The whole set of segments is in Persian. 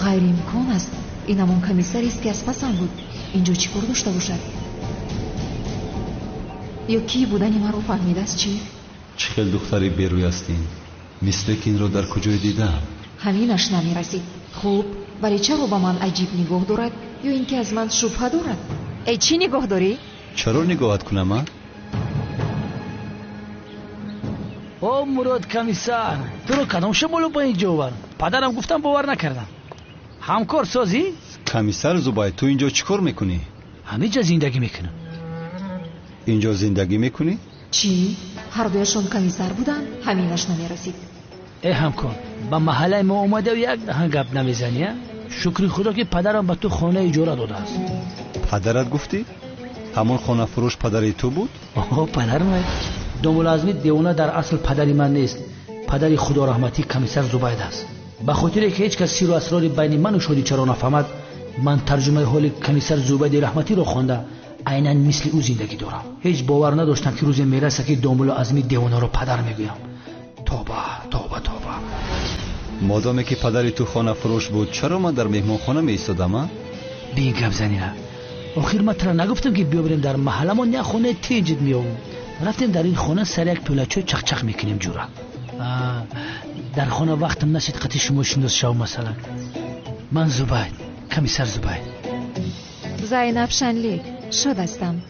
غیر امکان است. این همون کمیسری است که از پسم بود. اینجا چی کار داشته باشد؟ یا کی بودن ما رو فهمیده است؟ چی؟ چقدر دختری بیروی هستین. مثل که این رو در کجای دیدم؟ همینش نمیرسید. خوب، ولی چرا با من عجیب نگاه دارد؟ یا اینکه از من شبهه دارد؟ ای چی نگاه داری؟ چرا نگاهت کنم من؟ او مراد کمیسر، تو رو کدام شمالو با اینجا آورد؟ پدرم گفتم باور نکردم. همکار سازی؟ کمیسر زوبای، تو اینجا چیکار میکنی؟ همینجا زندگی میکنم. اینجا زندگی میکنی؟ چی؟ هر دویشون کمیسر بودن؟ همینش نمیرسید. ای همکار، با محله ما اومده و یک دهن گپ نمیزنی؟ شکر خدا که پدرم به تو خانه اجاره داده است. پدرت گفتی؟ همون خانه فروش پدری تو بود؟ آها، پدرم. دوملازمی دیوانه در اصل پدری من نیست. پدری خدا رحمتی کمیسر زبید است. به خاطر که هیچ کس سر و اسرار بین من و شادی چرا نفهمد، من ترجمه حال کمیسر زبید رحمتی رو خوانده عیناً مثل او زندگی دارم. هیچ باور نداشتم که روزی میرسه که دوملازمی دیوانه رو پدر میگویم. توبه توبه توبه. مادامی که پدری تو خانه فروش بود، چرا من در مهمان خانه می ایستادم؟ بین گپ زنی نه. آخر ما ترا نگفتم که بیا بریم در محلمون یه خونه تیجد میاوم. رفتیم در این خانه سر یک پولچو چخ چخ میکنیم جورا. در خانه وقتم نشد قطع شما شناس شو. مثلا من زبید، کمیسر زبید. زینب شنلی شد هستم.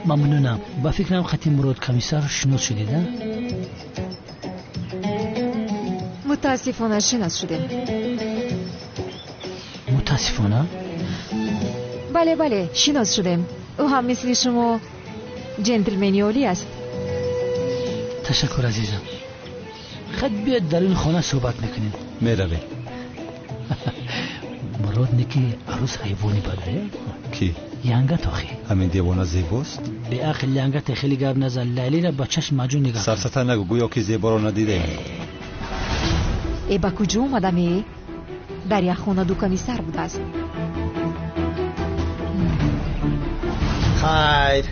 ممنونم. با فکرم خطی مراد کمیسر شناس شدید. متاسفانه شناس شدیم. متاسفانه؟ بله شناس شدیم. او هم مثل شما جنتلمنی عالی است. تشکر عزیزم. خد بیاد در این خانه صحبت میکنیم. میرویم. مراد نکی عروس حیوانی بده. کی؟ ینگت آخی. همین دیوانه زیباست؟ به عقل ینگت خیلی گرد نزن. لیلی را با چشم مجون نگاه. سرسته نگو، گویا که زیبا رو ندیده. ای با کجا اومدمی؟ در یک خانه دو کمیسر بوده است. خیر،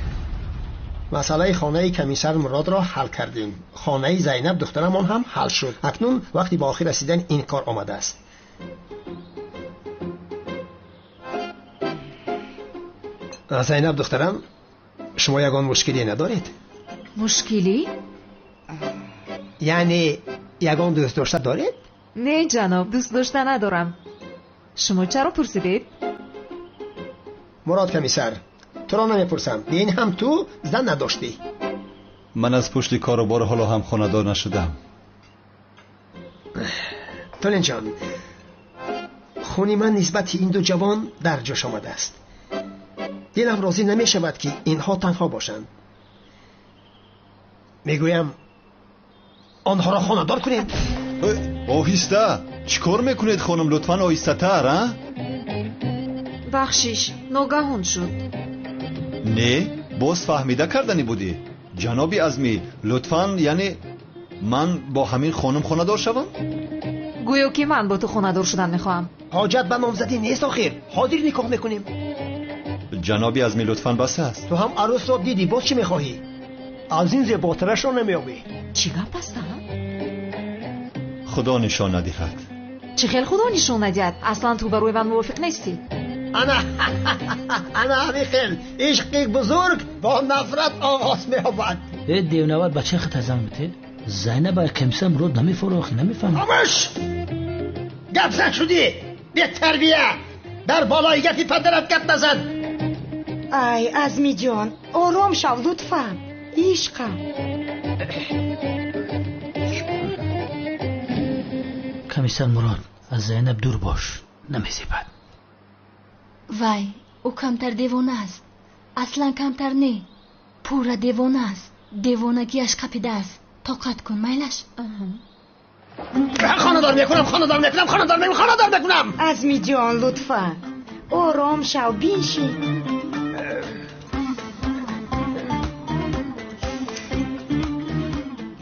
مسئله خانه کمیسر مراد را حل کردیم. خانه زینب دخترمان هم حل شد. اکنون وقتی به آخر رسیدن این کار آمده است. زینب دخترم، شما یگان مشکلی ندارید؟ مشکلی؟ یعنی یگان دوست داشته دارید؟ نه جناب، دوست داشته ندارم. شما چرا پرسیدید؟ مراد کمیسر، تو را نمیپرسم. این هم تو زن نداشتی؟ من از پشت کاروبار حالا هم خانه‌دار نشدم. تولین جان، خونی من نسبت این دو جوان در جوش آمده است. دلم راضی نمی شود که اینها تنها باشند. میگویم آنها را خانه‌دار کنیم. آهسته چیکار میکنید خانم؟ لطفاً آهسته تر. بخشش ناگهان شد. نه، باز فهمیده کردنی بودی جنابی عظمی. لطفاً، یعنی من با همین خانم خانه‌دار شوم؟ گویا که من با تو خانه‌دار شدن میخواهم. حاجت به نامزدی نیست. آخر حاضر نکاح میکنیم. جنابی عظمی لطفاً بس است. تو هم عروس را دیدی، باز چی میخواهی؟ از این زیباترش را نمیابی. چی گپ است؟ خدا نشان ندهد. چه خیلی خدا نشان ندهد؟ اصلا تو بروی من موافق نیستی. انا همیخیل عشقی بزرگ با نفرت آغاز میابد. دیونوار بچه خط ازم بته. زینب کمیسر مراد نمیفروخی، نمیفهم. خاموش! گپ زن شدی بی تربیه. در بالایگتی پدرت گپ نزن. ای عظمی جان، آرام شو لطفا. عشقم. کمیسر مراد، از زینب دور باش، نمیزیبد. وای، او کمتر دیوانه است. اصلا کمتر نه. پورا دیوانه است. دیوانگیش کپیده است. طاقت کن میلش. خانه‌دار میکنم. عظمی جان لطفا آرام شو بینشی.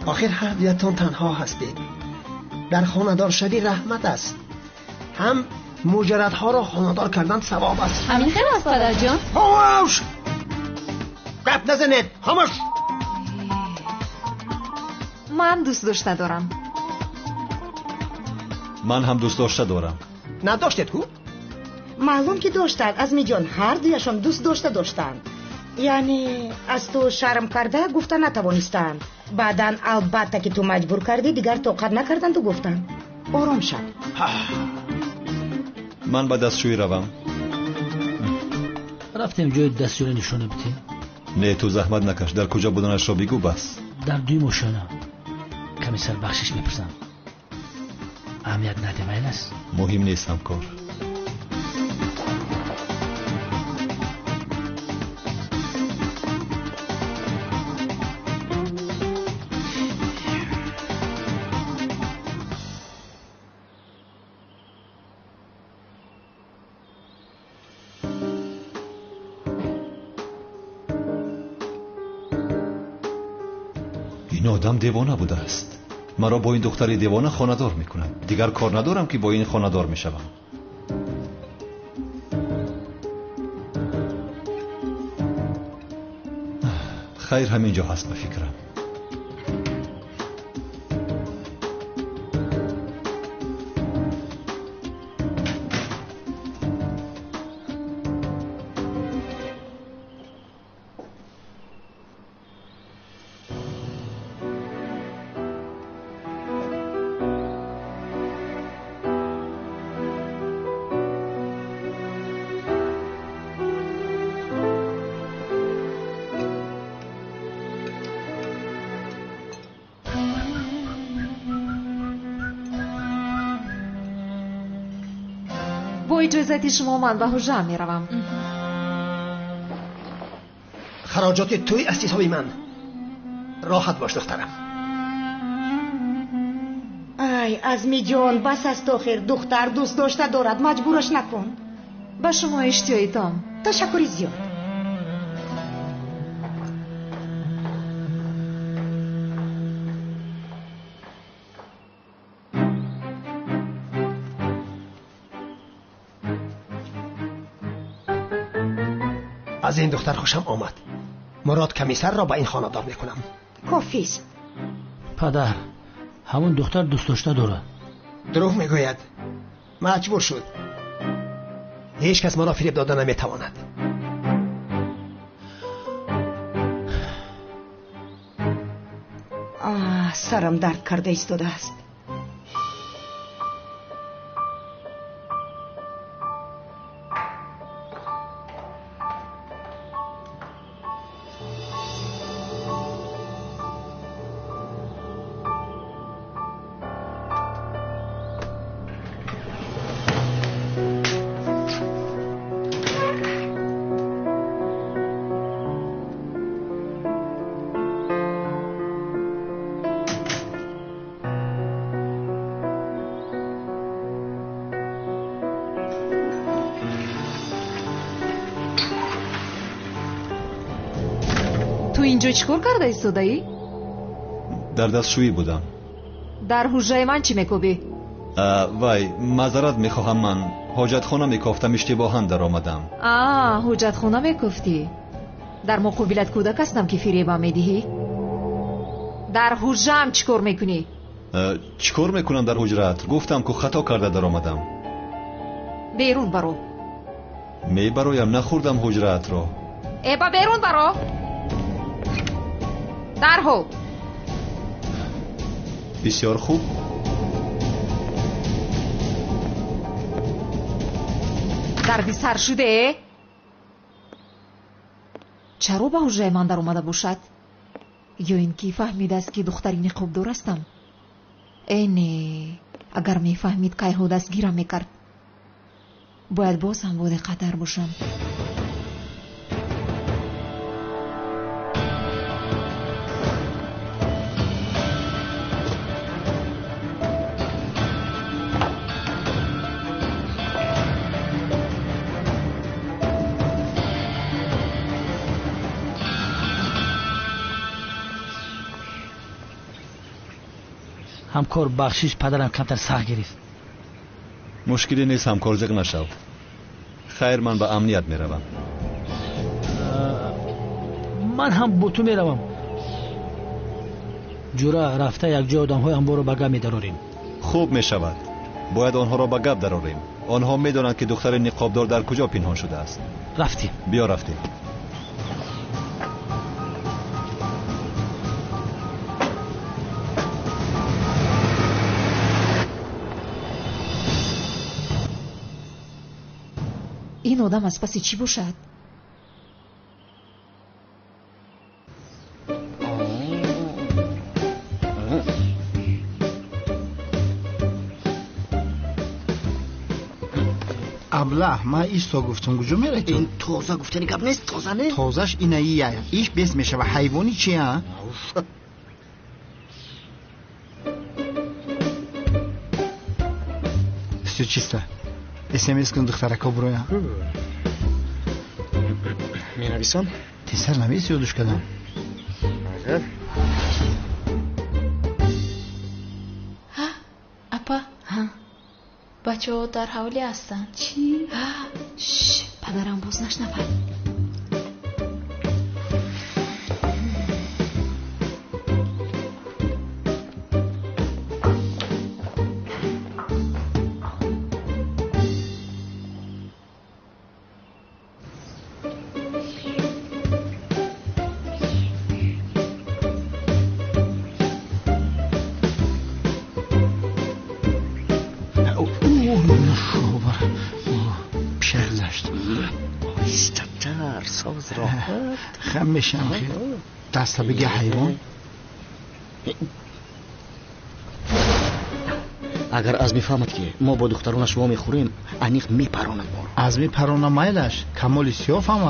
آخر هر دیتان تنها هستید. در خانه‌دار شدی رحمت است. هم مجردها را خانه‌دار کردن ثواب است. همین خیلی است پدر جان. خاموش! گپ نزنید. خاموش! من دوست داشته دارم. من هم دوست داشته دارم. نداشتید کو؟ معلوم که داشتند ازمی جان، هر دویشان دوست داشتند. یعنی از تو شرم کرده گفتن نتوانستند. بعدن البته که تو مجبور کردی دیگر طاقت نکردند و گفتند. آرام شد. من به دستشویی روم. رفتیم جای دستشویی نشونه بدیم. نه تو زحمت نکش. در کجا بودنش را بگو بس. در دوی ماشینه. کمیسر بخشش میپرسم. اهمیت نده این است. مهم نیست همکار. این آدم دیوانه بوده است. مرا با این دختر دیوانه خانه‌دار میکنند. دیگر کار ندارم که با این خانه‌دار میشوم. خیر همینجا هست به فکرم. با اجازت شما من به حجره می روم. خراجات توی است حساب من. راحت باش دخترم. ای ازمی جان، بس است آخر. دختر دوست داشته دارد، مجبورش نکن. به شما اشتیایتم. تشکری زیاد. از این دختر خوشم آمد. مراد کمیسر را به این خانه‌دار میکنم. کافیست. پدر، همون دختر دوست داشته داره. دروغ میگوید. مجبور شد. هیچ کس مرا فریب داده نمیتواند. سرم درد کرده ایستاده است. تو اینجا چیکار کرده ایستاده ای؟ در دستشویی بودم. در حجره من چی میکوبی؟ وای معذرت میخواهم، من حاجت خانه میکفتم، اشتباها در آمدم. حاجت خانه میکفتی؟ در مقابلت کودک هستم که فریبم میدهی؟ در حجره هم چیکار میکنی؟ چیکار میکنم در حجرت؟ گفتم که خطا کرده در آمدم. بیرون برو. میبرویم، نخوردم حجرت را. ایبا بیرون برو. درهو. بسیار خوب. دردی سر شده؟ چرا به حجره من در اومده باشد؟ یا اینکه فهمید است که دختری نقاب دار هستم؟ اینه اگر میفهمید که ها دستگیرم میکرد. باید باز هم با دقت‌تر باشم. همکار بخشش پدرم کمتر سخت گرفت. مشکلی نیست همکار، زق نشو. خیر من به امنیت میروم. من هم با تو میروم. جورا رفته یک جای آدم های انبار رو بگه میداروریم. خوب میشود. باید آنها را به گپ درآوریم. آنها میدانند که دختر نقابدار در کجا پنهان شده است. رفتیم. بیا رفتیم. این آدم از پس چی باشد؟ ابله من ایستا گفتم کجا میره تو؟ این تازه گفتنی گپ نیست. تازه نه. تازهش ایناییه. ایش بیس میشه و حیوانی چیه؟ استو چیسته؟ اسمس کن دخترکا برویا. می نویسم؟ تیسر نویس یادش کردم. اپا بچه ها در حوالی هستن. چی؟ پدرم باز نشنود. ساز راحت خم میشم خیلی دستا بگه حیوان. اگر از میفهمد که ما با دخترانش وا میخوریم انیق میپراند ما. از میپرانم مایلش کمال سیاف هم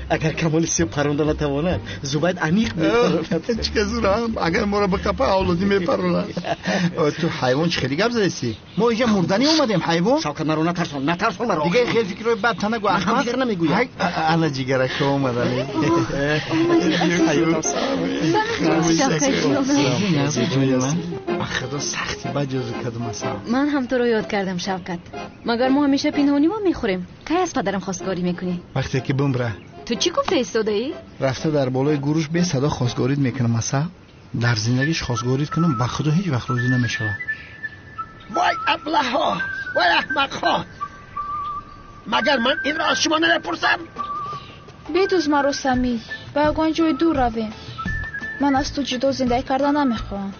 اگر کمال سیاف پرانده نتواند زبید انیق میپراند. چه زورم اگر ما را به کپه اولادی میپراند. تو حیوان چه خیلی گپ زدی؟ ما اینجا مردنی اومدیم حیوان. شوکت مرا نترسان مرا. دیگه خیلی فکر رو بد نگو. من دیگر نمیگویم. انا جیگرک اومدن. خدا سختی بجز کدوم اصلا. من هم تو رو یاد کردم شوکت. مگر ما همیشه پنهانی ما میخوریم. کی از پدرم خواستگاری میکنی؟ وقتی که بمره. تو چی گفته ایستاده ای؟ رفته در بالای گروش به صدا خواستگاریت میکنم اصلا. در زندگیش خواستگاریت کنم به خدا هیچ وقت روزی نمیشه. وای ابله ها، وای احمق ها، مگر من این را از شما نپرسم؟ بدوز مرا سمی، باید جای دور رویم. من از تو جدا زندگی کردن نمیخوام.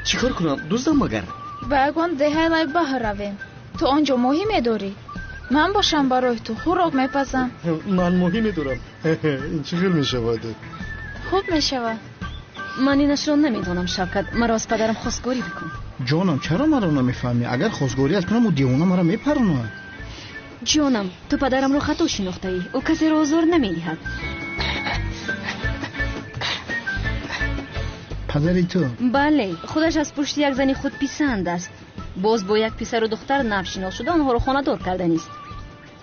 چیکار کنم دوستم مگر؟ باید دهه لای بحر رویم. تو آنجا ماهی میداری؟ من باشم برای تو خوراک میپزم. من ماهی میدارم. این چی خیلی میشود؟ خوب میشود. من اینش رو نمیدونم شوکت. مرا از پدرم خواستگاری بکن. جانم چرا مرا نمیفهمی؟ اگر خواستگاری از کنم و دیوانه مرا میپرونه. جانم تو پدرم رو خطا شناخته ای. او کسی رو آزار نمیدهد. پدری تو؟ بله خودش از پشت یک زنی خود پیسند است. باز با یک پسر و دختر نفشینال شده آنها رو خانه دار کرده نیست.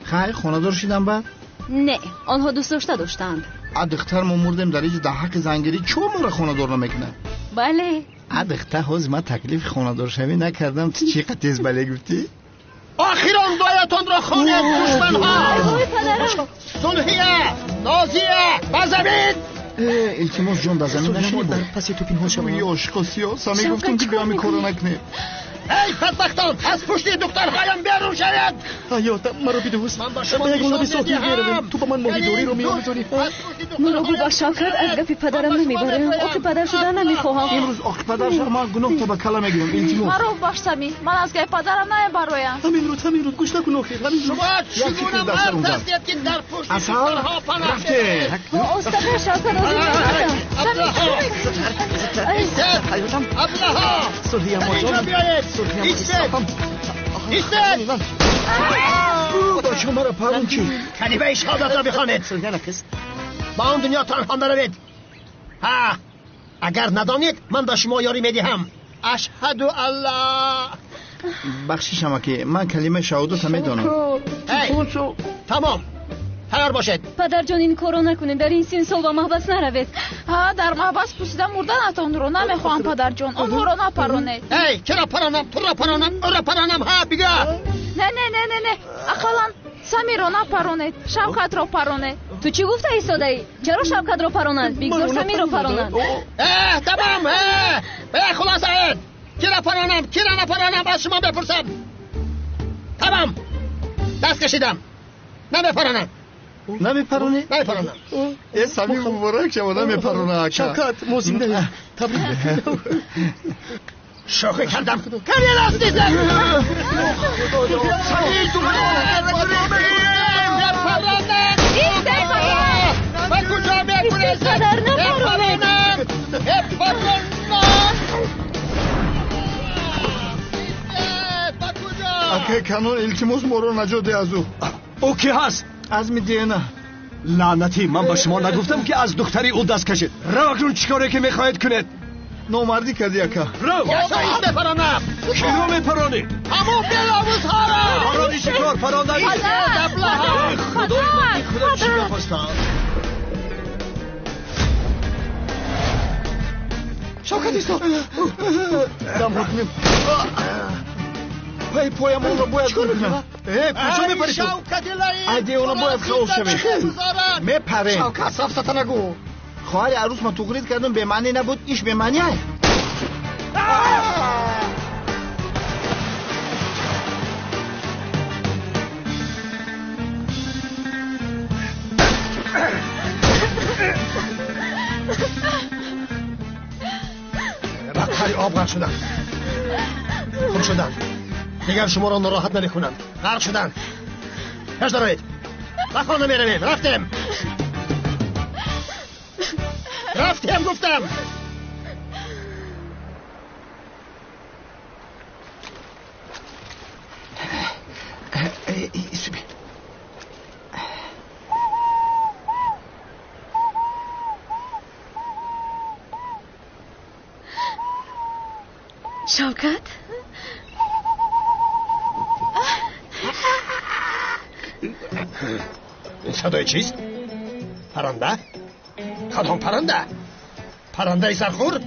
خیلی خانه دار شدن بعد؟ نه آنها دوست داشتند. دختر ما مردیم در اینجا در حق زنگیری چون ما را خانه دار نمیکنه؟ بله دختر هاز من تکلیف خانه دار شوی نکردم. تو چی قطعیز بله گفتی؟ آخیران دایتان را خانه دشمن ها صلحیه نازیه بزمین. التماس جان بزمین نشنی بود. پس تو پینها شما یه عاشق سیاس همی گفتم که بیامی کارو نکنه. ای بدبختان از پشت دخترهایم بیرون شوید. حیاتم مرا بدوز. من با شما نشان تو با من ماهیداری رو میآموزانی. مرا گو با شوکت از گپی پدرم نمیبرم. آخه پدر شدن نمیخواهم. امروز آخه پدر شد من گناه تو به کلا میگیرم. التماس مرا باش سمی. من از گپ پدرم نمیبرایم. همین رو گوش نکن آخه. شما چگونه مرد هستید که در پشت دخترها پناه شوید؟ استاد شوکت حیاتم ابلها صلحیه ما بیایید. ایستد با شما را پرون چی؟ کلیمه شهادت را بخوانید. با آن دنیا تنها نروید. اگر ندانید من به شما یاری میدهم. اشهد الله. بخشیشم که من کلمه شهادت هم میدانم. تمام تیار باشید. پدر جان این کارو نکنید. در این سن سال با محبس نروید. در محبس پوسیدن مردنتان رو نمیخوام پدر جان. آنها رو نپرونید. ای چرا پرانم؟ تو را پرانم او را پرانم. بگه. نه اقلا سمی رو نپرونید. شوکت رو پرونید. تو چی گفته ایستاده ای؟ چرا شوکت رو پرونند؟ بگذار سمی رو پرونند. تمام به خلاصه چرا نپرانم کی را نپرانم از شما بپرسم. تمام دست کشیدم نمیپرانم. نمیپرونی؟ نمیپرانم. ای صمیم مبارک شما نمیپرونه. شوکت موسیم ده تبریک. شوخی کردم کاری راست دیدم. من کجا میپرسم؟ نپرانم. اکه کانون التماس مورو نجات از او کی هست؟ از میدینه. لعنتی من با شما نگفتم که از دختری او دست کشید. رو اکنون چیکاره که میخواهید کنید؟ نامردی کردی اکا. رو یاسایید بپرانم. کی رو میپرانی؟ همون بیلاموز ها را پرانی شکار پراندگی. خدا چی میخواستم؟ شوکت ایستا دم حکمیم پایم اون رو باید کنم. کجا میپری تو؟ ایده اون رو باید خواه شوی. میپریم. شوکت صفت نگو. خواهر عروس ما تقلید کردم به معنی نبود ایش به معنی هست. بدتری آب غرق شدن. خوب شدن دیگر شما را ناراحت نمیکنم. غرق شدن. هش دارید به خانه میرویم. رفتیم گفتم. شوکت این صدای چیست؟ پرنده؟ کدام پرنده؟ پرنده سرخور؟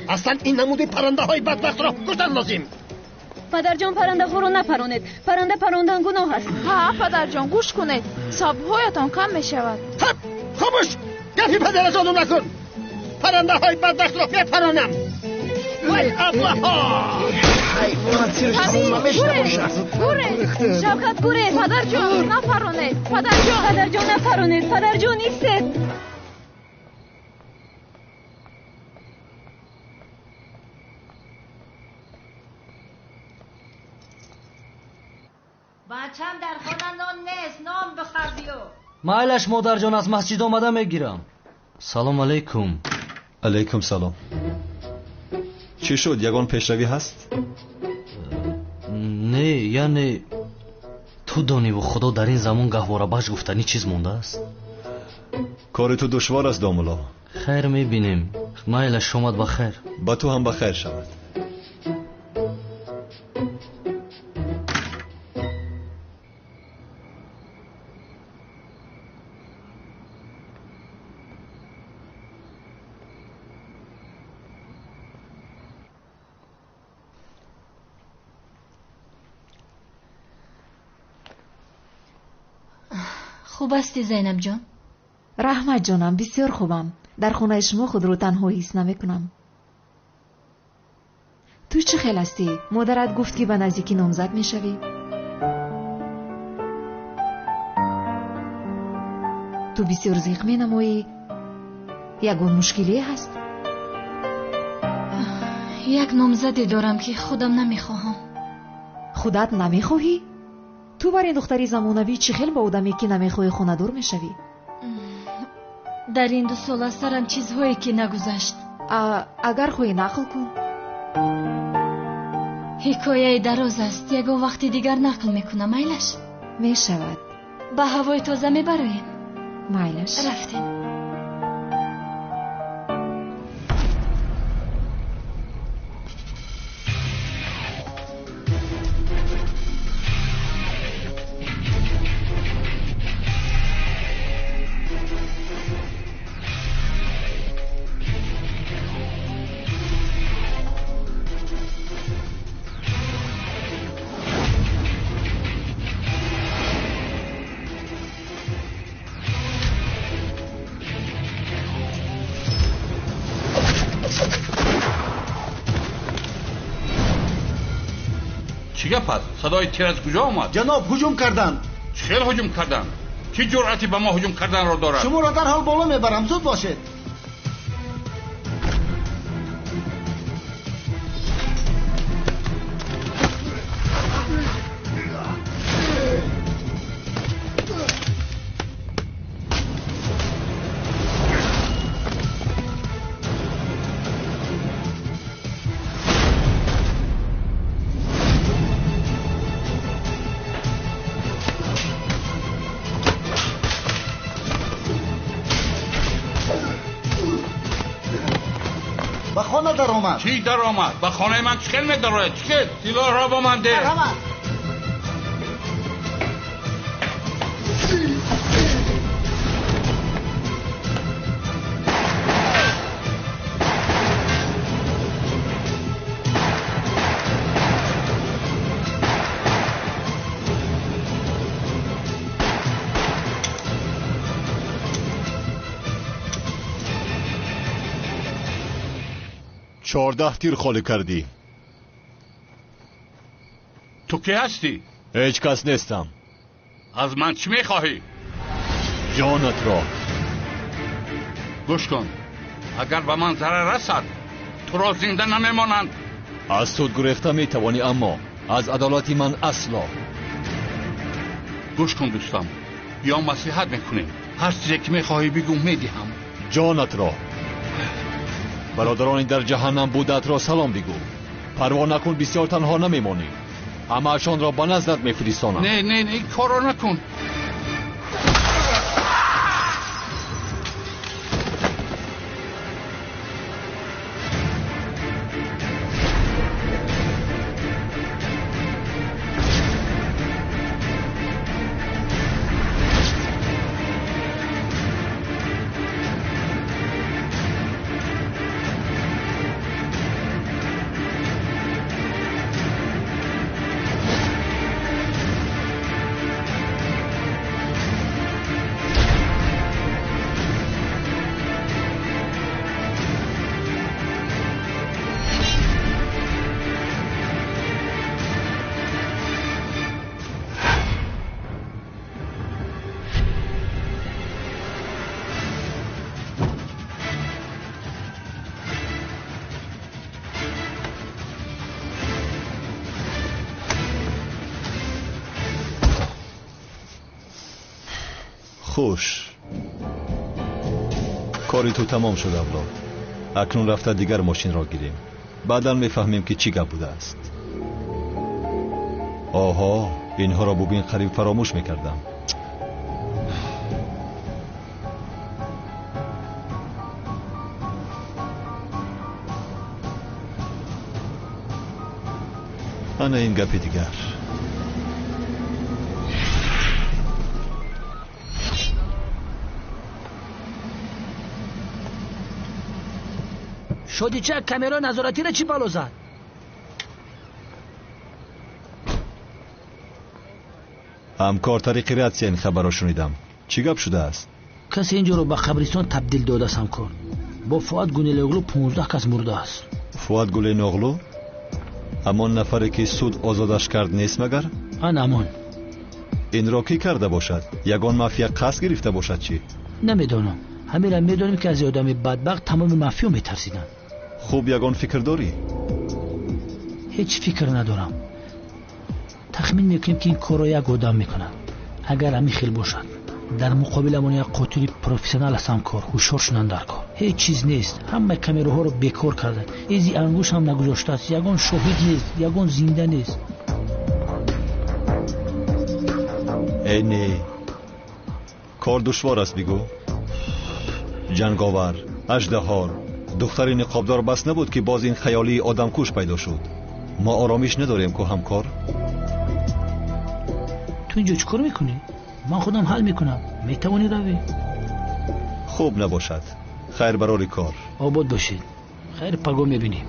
اصلا این نموده پرنده های بدبخت را کشتن لازم. پدر جان پرنده خور رو نپرانید. پرنده پراندن گناه است. ها پدر جان گوش کنید صبرهایتان کم می شود. خاموش گپی پدر جانو نکن. پرنده های بدبخت را بپرانم. وای الله ها گوره شوکت گوره. پدر جان نپرانید. پدر جان نپرانید. پدر جان نیستید. بچم در خانه نان نیست. نان بخور بیو. مایلش مادر جان از مسجد آمده میگیرم. سلام علیکم. علیکم سلام. چی شد؟ یگان پیشروی هست؟ نه یعنی تو دانی و خدا در این زمان گهواره بخش گفتنی چیز مونده است؟ کار تو دشوار است دامولا. خیر میبینیم. مایلش شماد بخیر. با تو هم بخیر شود. خوب هستی زینب جان؟ رحمت جانم بسیار خوبم. در خونه شما خود رو تنها حس نمیکنم. تو چه خیل هستی؟ مادرت گفت که به نزدیکی نامزد میشوی؟ تو بسیار زیق می نمایی. یگون مشکلی هست؟ یک نامزدی دارم که خودم نمیخواهم. خودت نمیخواهی؟ تو بر این دختری زمانوی چه خیل با آدمی که نمیخوای خونه دور میشوی؟ در این 2 سال از سرم چیزهایی که نگذشت. اگر خوی نقل کن. حکایه دراز است. یگان وقتی دیگر نقل میکنم. میلش میشود. به هوای تازه میبریم. میلش رفتیم. چی گپ است؟ صدای تیر از کجا آمد؟ جناب هجوم کردند. چه هجوم کردند؟ چه جرأتی به ما هجوم کردن را دارد؟ شما را در حال بالا میبرم، زود باشید. چی در آمد؟ به خانه من چکل می داره؟ چکل؟ سلاح را با من ده. چهارده تیر خالی کردی. تو کی هستی؟ هیچ کس نیستم. از من چی میخواهی؟ جانت را. گوش کن، اگر به من ضرر رسد تو را زنده نمیمانند. از تو گریخته میتوانی، اما از عدالت من اصلا. گوش کن دوستم، یا نصیحت میکنیم، هر چیزی که میخواهی بگو میدهم. جانت را. برادرانی در جهنم بودت را سلام بگو. پروا نکن، بسیار تنها نمیمانی. همه اشان را به نزدت میفرستانم. نه نه نه، کارو نکن. خوش. کاری تو تمام شد اولاد. اکنون رفته دیگر ماشین را گیریم. بعدا میفهمیم که چی گپ بوده است. آها، اینها را ببین، قریب فراموش میکردم. انا این گپ دیگر. شدی چه کامرا نظارتی را چی بالو زد؟ همکار طریق رادیو این خبر را شنیدم. چی گپ شده است؟ کسی اینجا رو به قبرستان تبدیل داده است همکار. با فؤاد گونلوغلو 15 کس مرده است. فؤاد گونلوغلو؟ همان نفری که سود آزادش کرد نیست مگر؟ همان. این را کی کرده باشد؟ یگان مافیا قصد گرفته باشد چی؟ نمیدانم. همین را میدانیم که از آدم بدبخت تمام مافیا میترسیدن. خوب یگان فکر داری؟ هیچ فکر ندارم. تخمین میکنیم که این کار را یک آدم میکنن. اگر همین خیل باشد در مقابل من یک قاتل پروفسیونال هستم کار هوشیار شدن در کار. هیچ چیز نیست. همه کامراها رو بیکار کردن. ایزی انگوش هم نگذاشته است. یگان شاهد نیست، یگان زنده نیست. اینی کار دشوار است بگو. جنگاور، اژدها، دختر نقابدار بس نبود که باز این خیالی آدم کش پیدا شد. ما آرامش نداریم که همکار. تو اینجا چیکار میکنی؟ من خودم حل میکنم. میتوانی روی؟ خوب نباشد. خیر برای کار. آباد باشید. خیر پگاه میبینیم.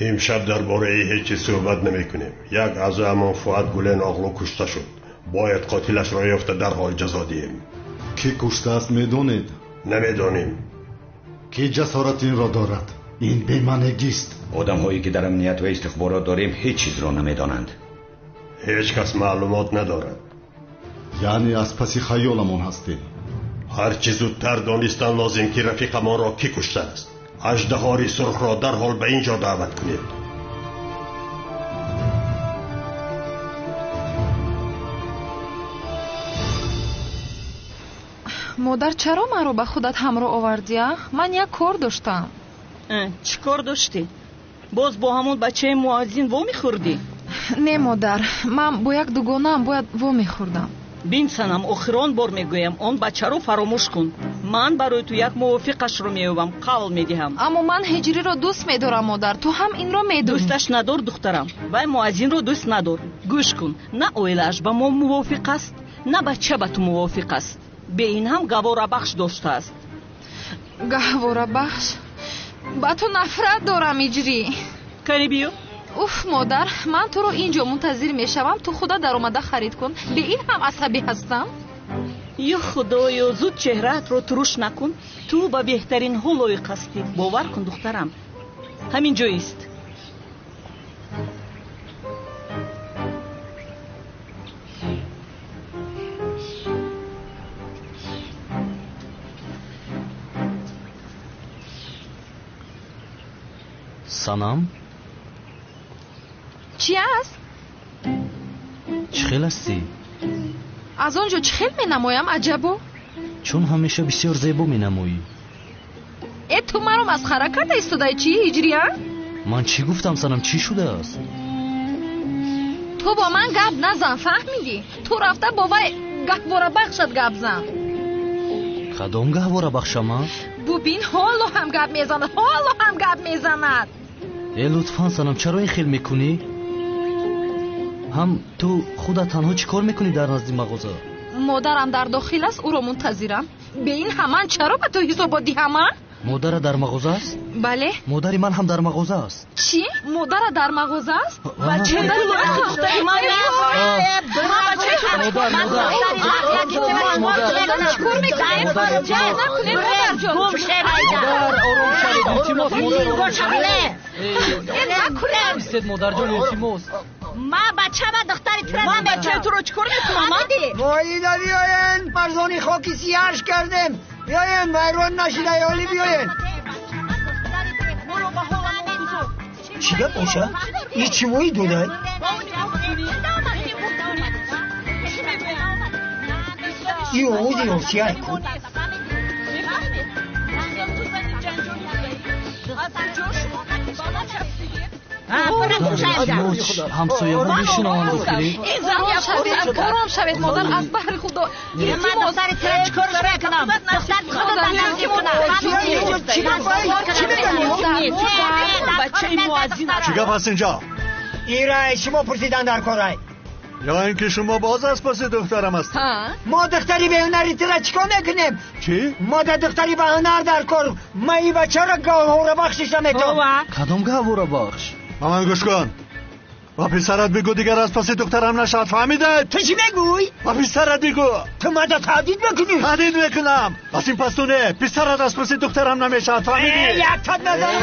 امشب درباره هیچ چیز صحبت نمیکنیم. یک اعضای همان فؤاد گلن آغلو کشته شد. باید قاتلش را یافته در حال جزا دهیم. کی کشته است میدونید؟ نمیدانیم. کی جسارت این را دارد؟ این بی‌معنی است. آدم هایی که در امنیت و استخبارات داریم هیچ چیز را نمیدانند. هیچ کس معلومات ندارد. یعنی از پس خیالمان هستیم. هر چه زودتر دانستن لازم که رفیق ما را کی کشته است. اژدهای سرخ را در حال به اینجا دعوت کنید. модар чаро маро ба худат ҳамроҳ овардия? ман як кор доштам. чӣ кор доштӣ? боз бо ҳамон бачаи муаззин вомехӯрдӣ? не модар, ман бо як дугонаам бояд вомехӯрдам. бин санам, охирон бор мегӯям, он бачаро фаромӯш кун. ман барои ту як мувофиқашро меёбам, қавл медиҳам. аммо ман ҳиҷриро дӯст медорам модар, ту ҳам инро медонӣ. дӯсташ надор духтарам, вай муаззинро дӯст надор. гӯш кун, на оилааш ба мо мувофиқ аст, на бача ба ту мувофиқ аст. бе ин ҳам гаворабахш доштааст. гаворабахш? ба ту нафрат дорам иҷрӣ. кани биё. уф модар, ман туро инҷо мунтазир мешавам, ту худа даромада харид кун. бе ин ҳам асабӣ ҳастам. ё худоё, зуд чеҳраатро туруш накун. ту ба беҳтарин ҳо лоиқ ҳастӣ. бовар кун духтарам, ҳамин ҷоист. санам чӣ аст? чӣ хел ҳастӣ? аз он ҷо чӣ хел менамоям аҷабо? чун ҳамеша бисёр зебо менамоӣ. ту маро масхара карда истодаи чӣ ҳиҷрия? ман чӣ гуфтам санам? чӣ шудааст? ту бо ман гап назан, фаҳмидӣ? ту рафта бо вай гаҳворабахшат гап зан. кадом гаҳворабахшама? бубин ҳоло ҳам гап мезанад, ҳоло ҳам гап мезанад. лутфан санам, чаро ин хел мекунӣ? ҳам ту худат танҳо чӣ кор мекунӣ дар назди мағоза? модарам дар дохил аст, ӯро мунтазирам. бе ин ҳаман чаро ба ту ҳисобот диҳама? модара дар мағоза аст? бале. модари ман ҳам дар мағоза аст. чӣ? модара дар мағоза аст? ма бачама духтари тура ман бачаи туро чӣ кор мекунам? моида биёен, фарзони хоки сияш кардем. بیاین مهرون نشید ایالی بیاین. چی گپ باشه؟ این چی موی دوده؟ این آموزی روسیه کن. ҳамсоягон мешунаванд охирӣ. ором шавед модар, аз баҳри худо. ман духтари тира чӣ кор мекунам? духтар худо назди бачаи муаззин. чӣ гап ҳаст инҷо? این رای شما پرسیدن در کارای یا اینکه شما باز از پس دخترم هست؟ ما دختری به هنری تره چیکار میکنیم؟ چی؟ ما دختری به هنر در کار. ما این بچه را گاهوره بخشش نمیتونم. کدام گاهوره بخش؟ مامان گوش کن. و پسرت بگو دیگر از پس دخترم نشد، فهمیده؟ تو چی میگوی؟ و پسرت بگو. تو ما دا تهدید میکنی؟ تهدید میکنم. از این پس تو نه، پسرت از پس دخترم نمیشد، فهمیدی؟ یک تاد نزنی.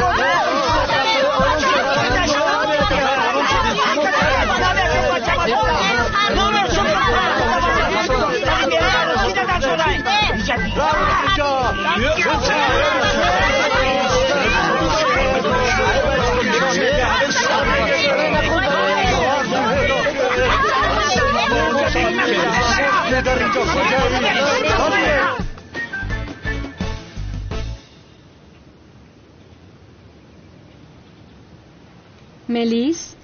ملیس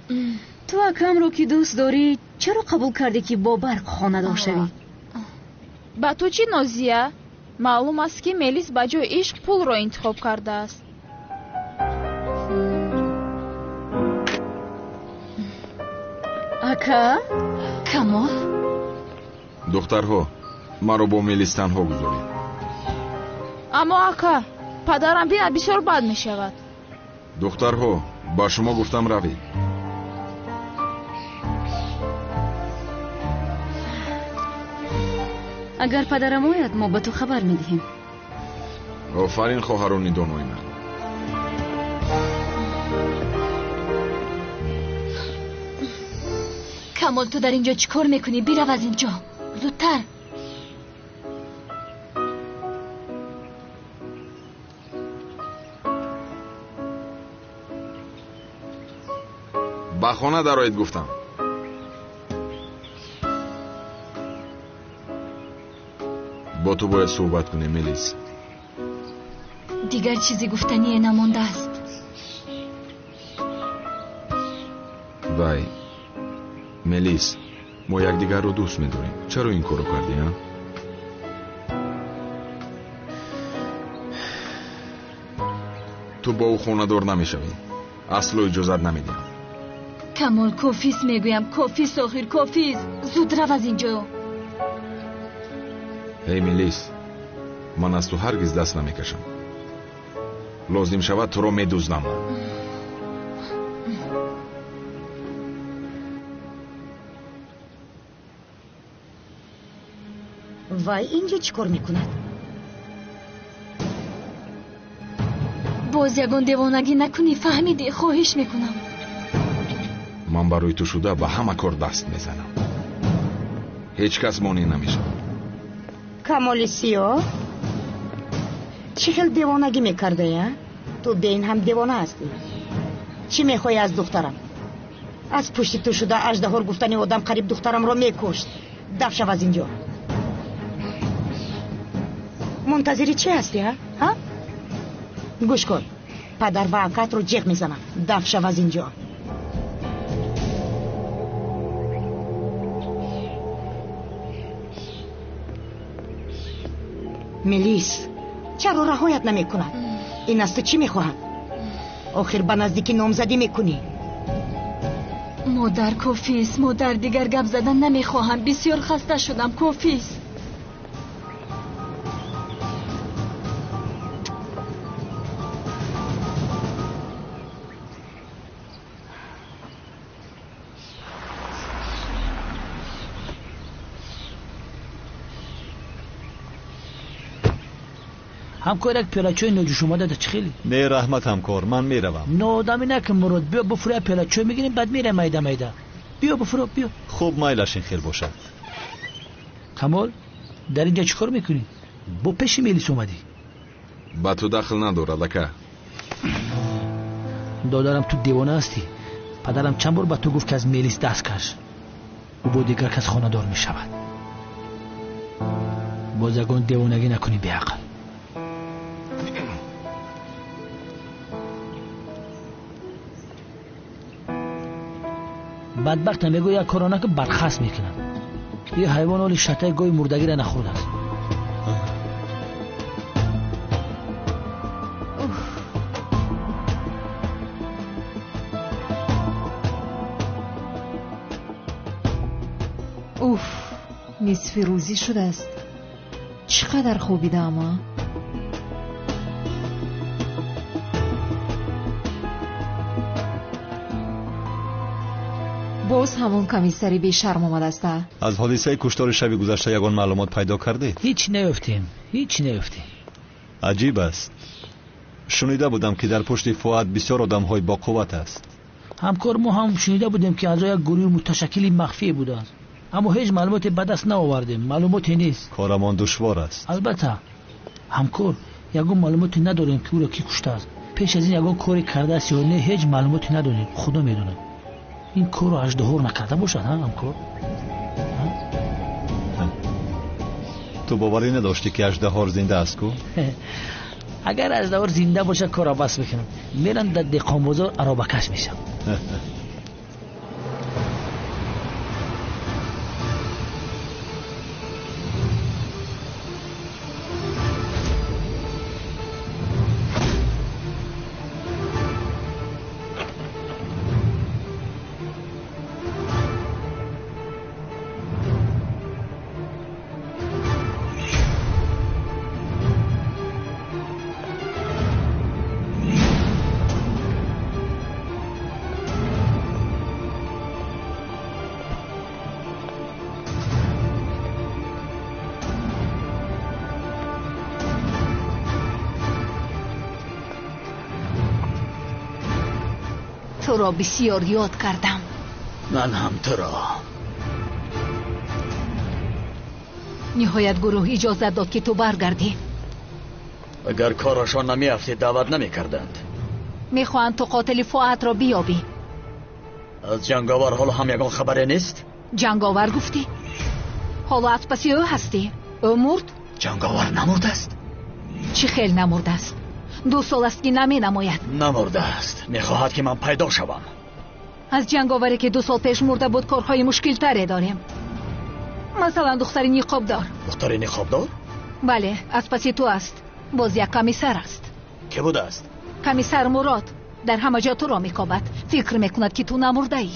تو اکرم رو که دوست داری چرا قبول کردی که با برق خانه دار شوی؟ با تو چی نازیه؟ معلوم است که ملیس با جای عشق پول رو انتخاب کرده است. اکا کمال دخترها مرا با ملیس تنها گذارید. اما اکا پدرم بیند بسیار بد می شود. دخترها با شما گفتم روید. اگر پدرم آید ما به تو خبر میدهیم. آفرین خواهران دانای من. کمال تو در اینجا چی کار میکنی؟ بیرو از اینجا زودتر. با خانه درآیید گفتم. با تو باید صحبت کنیم ملیس. دیگر چیزی گفتنی نمانده است. وای ملیس، ما یکدیگر رو دوست می‌داریم. چرا این کارو کردی ها؟ تو با او خانه‌دار نمیشوی. اصلا اجازت نمیدیم. کمال کافیست میگویم، کافیست آخر کافیست. زود رو از اینجا. هی ملیس، من از تو هرگز دست نمیکشم. لازم شود تو رو میدوزدم. وای اینجا چی کار میکند؟ باز یگان دیوانگی نکنی، فهمیدی؟ خواهش میکنم. من برای تو شده به همه کار دست میزنم. هیچ کس مانع نمیشه. کمال سیاه چی خیلی دیوانگی میکرده یا؟ تو به این هم دیوانه هستی. چی میخوای از دخترم؟ از پشت تو شده اژدها گفتنی آدم قریب دخترم رو میکشت. دفع شو از اینجا. منتظری چی هستی ها؟ گوش کن، پدر و عکت رو جیغ میزنم. دفع شو از اینجا. ملیس چرا رهایت نمی کند؟ این از تو چی میخواهد؟ آخر به نزدیکی نامزدی میکنی. مادر کافیست، مادر دیگر گپ زدن نمیخواهم. بسیار خسته شدم. کافیست. همکار یک پیاله نوجوش اومده ده. چه خیلی؟ نه رحمت همکار، من میروم. نه آدمی نکن مراد. بیا بفروی پیاله چای میگیریم بعد میره میده میده. بیا بفرو بیا. خوب میلشین خیر باشد. کمال در اینجا چیکار میکنی؟ با پیش ملیس اومدی؟ با تو دخل نداره لکه. دادرم تو دیوانه هستی. پدرم چند بار با تو گفت که از ملیس دست کش. او با دیگر کس خانه دار میشود. باز یگان دیوانگی نکنی بی عقل. بدبخت میگو یک کارانه که برخست میکنن. یه حیوان حالی شتای گوی مردگی را نخورده است. اوف، نصف روزی شده است. چقدر خوابیده اما. باز همون کمیسری بی شرم آمده است. از حادثه کشتار شب گذشته یگان معلومات پیدا کرده؟ هیچ نیفتیم. عجیب است. شنیده بودم که در پشت فؤاد بسیار آدم های با قوت است. همکار ما هم شنیده بودیم که از یک گروه متشکلی مخفی بوده است، اما هیچ معلومات به دست نآوردیم. معلوماتی نیست. کارمان دشوار است. البته همکار یگان معلوماتی نداریم که او را کی کشته است. پیش از این یگان کاری کرده است یا نه هیچ معلوماتی نداریم. خدا میدونه. این کار رو اژدها نکرده باشد همکار؟ تو باوری نداشتی که اژدها زنده است کو؟ اگر اژدها زنده باشه کارا بس میکنم. میرم در دهقان بازار ارابکش میشم. تو را بسیار یاد کردم. من هم تو را. نهایت گروه اجازه داد که تو برگردی. اگر کارشان نمی‌افتی دعوت نمی‌کردند. میخواهند تو قاتل فؤاد را بیابی. از جنگاور حالا هم یگان خبری نیست؟ جنگاور گفتی؟ حالا از پسی او هستی؟ او مرد؟ جنگاور نمرده است. چی خیل نمرده است؟ 2 سال است که نمی نماید. نمرده است. میخواهد که من پیدا شوم. از جنگاوری که 2 سال پیش مرده بود کارهای مشکل تری داریم. مثلا دختری نقاب دار. دختری نقاب دار؟ بله، از پسی تو است. باز یک کمیسر است. که بوده است؟ کمیسر مراد. در همه جا تو را میکابد. فکر میکند که تو نمرده ای.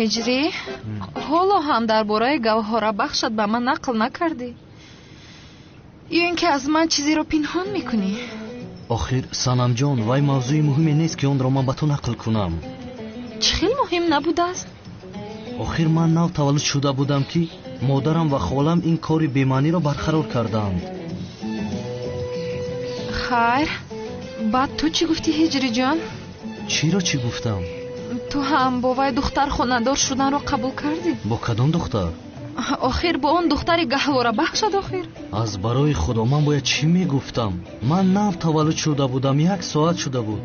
هجری حالا هم درباره گوهربخشت به من نقل نکردی یا اینکه از من چیزی رو پنهان میکنی؟ آخر سنم جان وای موضوع مهمی نیست که اون را من به تو نقل کنم. چه خیلی مهم نبوده است؟ آخر من نو تولد شده بودم که مادرم و خالم این کاری بی‌معنی را برقرار کردند. خیر بعد تو چی گفتی هجری جان؟ چی را چی گفتم؟ تو هم با وای دختر خانه‌دار شدن رو قبول کردی؟ با کدام دختر؟ آخر با اون دختری گهواره‌بخشت آخر. از برای خدا من باید چی میگفتم؟ من نو تولد شده بودم 1 ساعت شده بود.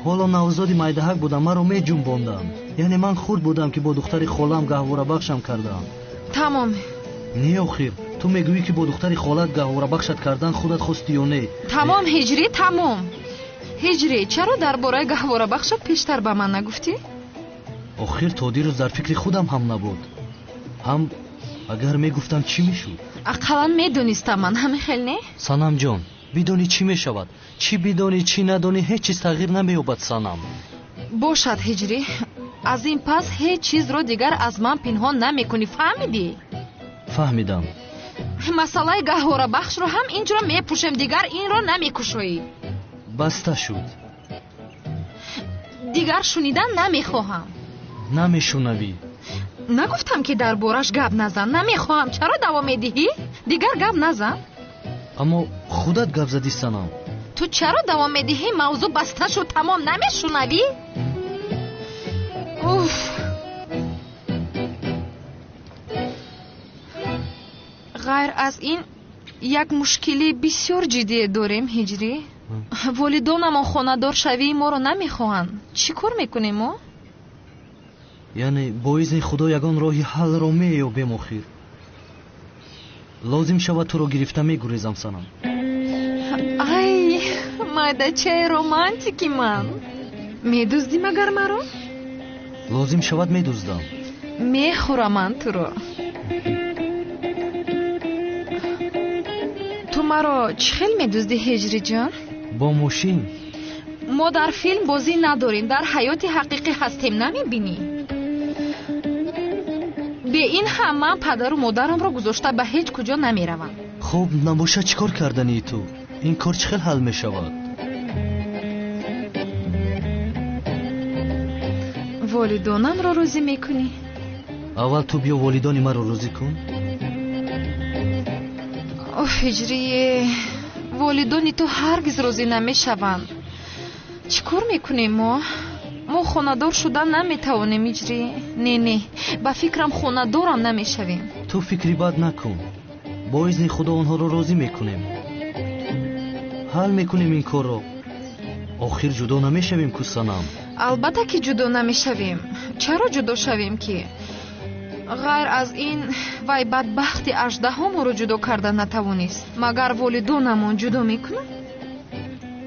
حالا نوزادی مایدهک بودم مرا میجنباندم. یعنی من خود بودم که با دختری خالم گهواره‌بخشم کردم. تمام. نه آخر تو میگویی که با دختری خالت گهواره‌بخشت کردن خودت خواستی یا نه؟ تمام هجری تمام. هجری چرا درباره گهواره‌بخشت پیشتر به من نگفتی؟ آخر تا دیروز در فکر خودم هم نبود. هم اگر میگفتم چی میشود؟ اقلا میدونستم من همه خیلی نه؟ سنم جان بدونی چی میشود؟ چی بدونی چی ندونی هیچ چیز تغییر نمییابد سنم. باشد هجری از این پس هیچ چیز رو دیگر از من پنهان نمیکنی فهمیدی؟ فهمیدم. مسئله گهواره‌بخش رو هم اینجا میپوشم دیگر این رو نمیکشویی. بسته شد. دیگر شنیدن نمیخواهم. نمیشنوی. نگفتم که دربارش گپ نزن. نمیخواهم. چرا دوام میدهی؟ دیگر گپ نزن. اما خودت گپ زدی سنم. تو چرا دوام میدهی؟ موضوع بسته شد تمام. نمیشنوی؟ اوف. غیر از این یک مشکلی بسیار جدی داریم هجری. والدانم خانه‌دار شوی ما رو نمیخواهند. چی کار میکنیم ما؟ یعنی با اذن خدا یگان راهی حل را مییابیم آخر. لازم شود تو رو گرفته میگریزم سنم. ای مادچه رومانتیکی من. میدوزدی مگر مرا؟ لازم شود میدوزدم. میخورم من تو رو. تو مرا چه خیلی میدوزدی هجری جان؟ با ماشین. ما در فیلم بازی نداریم، در حیات حقیقی هستیم. نمیبینی؟ به این هم من پدر و مادرم را گذاشته به هیچ کجا نمیروم. خب نباشه چیکار کردنی تو؟ این کار چه خیلی حل میشود؟ والدانم را راضی میکنی؟ اول تو بیا والدانی من را راضی کن. اوه هجری والدانی تو هرگز راضی نمیشوند. چیکار میکنیم ما؟ ما خانه‌دار شدن نمیتوانیم هجری. نه با فکرم خانه‌دارم نمیشویم. تو فکری بد نکن. با اذن خدا آنها را راضی میکنیم. حل میکنیم این کار را. آخر جدا نمیشویم که سنم. البته که جدا نمیشویم. چرا جدا شویم که؟ غیر از این وای بدبختی 18 ما رو جدا کردن نتوانست. مگر والدانمون جدا میکنن؟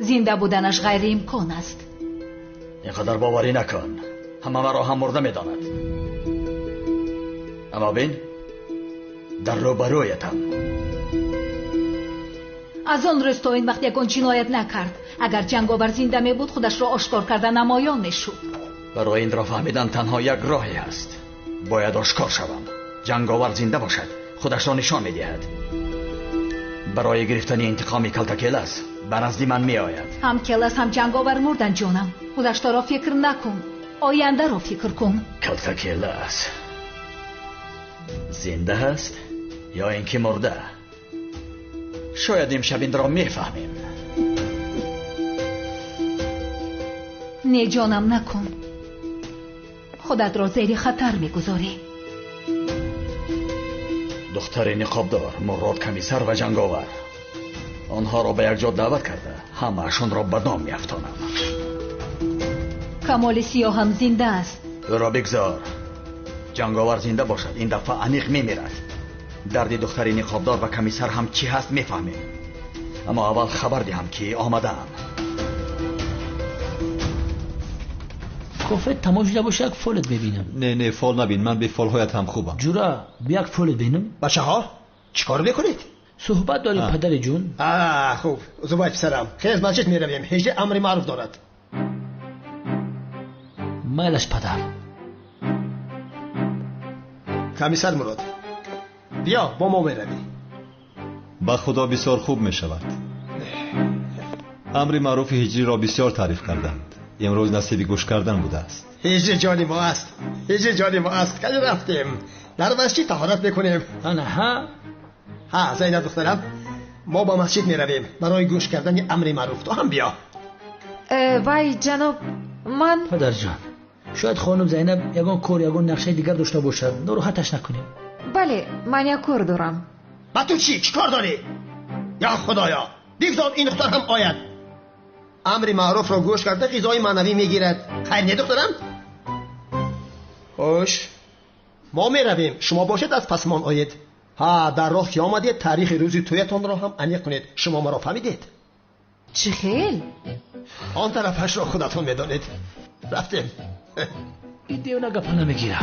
زنده بودنش غیر امکان است. اینقدر باوری نکن. همه مرا هم مرده میداند. اما بین در روبرویتم. از آن روز تا این وقت یکان جنایت نکرد. اگر جنگاور زنده می بود خودش را آشکار کرده نمایان میشد. برای این را فهمیدن تنها یک راهی است. باید آشکار شوم. جنگاور زنده باشد خودش را نشان میدهد. برای گرفتن انتقام کلتکیلس به نزد من می آید. هم کلس هم جنگاور مردن جانم. گذشته را فکر نکن، آینده را فکر کن. کلتکیلس زنده است یا اینکه مرده؟ شاید امشب این را میفهمیم. نه جانم نکن، خودت را زیر خطر میگذاری. دختر نقابدار، مراد کمیسر و جنگاور، آنها را به یک جا دعوت کرده همه اشون را بدنام میافتانم. کمال سیاه هم زنده است. او را بگذار. جنگاور زنده باشد این دفعه عمیق میمیرد. درد دختر نقابدار و کمیسر هم چی هست میفهمیم. اما اول خبر دهم که آمدم. کافه تمام شده باشه یک فالت ببینم. نه فال نبین، من به فالهایت هم خوبم. جورا بیا یک فالت ببینم. بچه ها چیکار میکنید؟ صحبت داریم پدر جون. خوب زوبای پسرم خیز مسجد میرویم. هجده امر معروف دارد. مایلش پدر. کمیسر مراد بیا با ما برویم. با خدا بسیار خوب می شود. امر معروف هجری را بسیار تعریف کردند. امروز نصیب گوش کردن بوده است. هجری جانی ما است. هجری جانی ما است. کجا رفتیم؟ در مسجد طهارت بکنیم. ها زینب دخترم ما با مسجد می رویم برای گوش کردن امر معروف. تو هم بیا. وای جناب من پدر جان شاید خانم زینب یگان کار یگان نقشه دیگر داشته باشد، ناراحتش نکنیم. بله من یک کار دارم. با تو چی کار داری؟ یا خدایا بگذار این دختر هم آید. امر معروف را گوش کرده غذای معنوی میگیرد. خیر نه دخترم؟ خوش ما می رویم. شما باشید از پسمان آید. در راه که آمدید تاریخ روزی تویتان را هم انیق کنید. شما مرا فهمیدید؟ چه خیل؟ آن طرفش را خودتون میدانید. رفتیم. این دیونه گپ نمیگیره.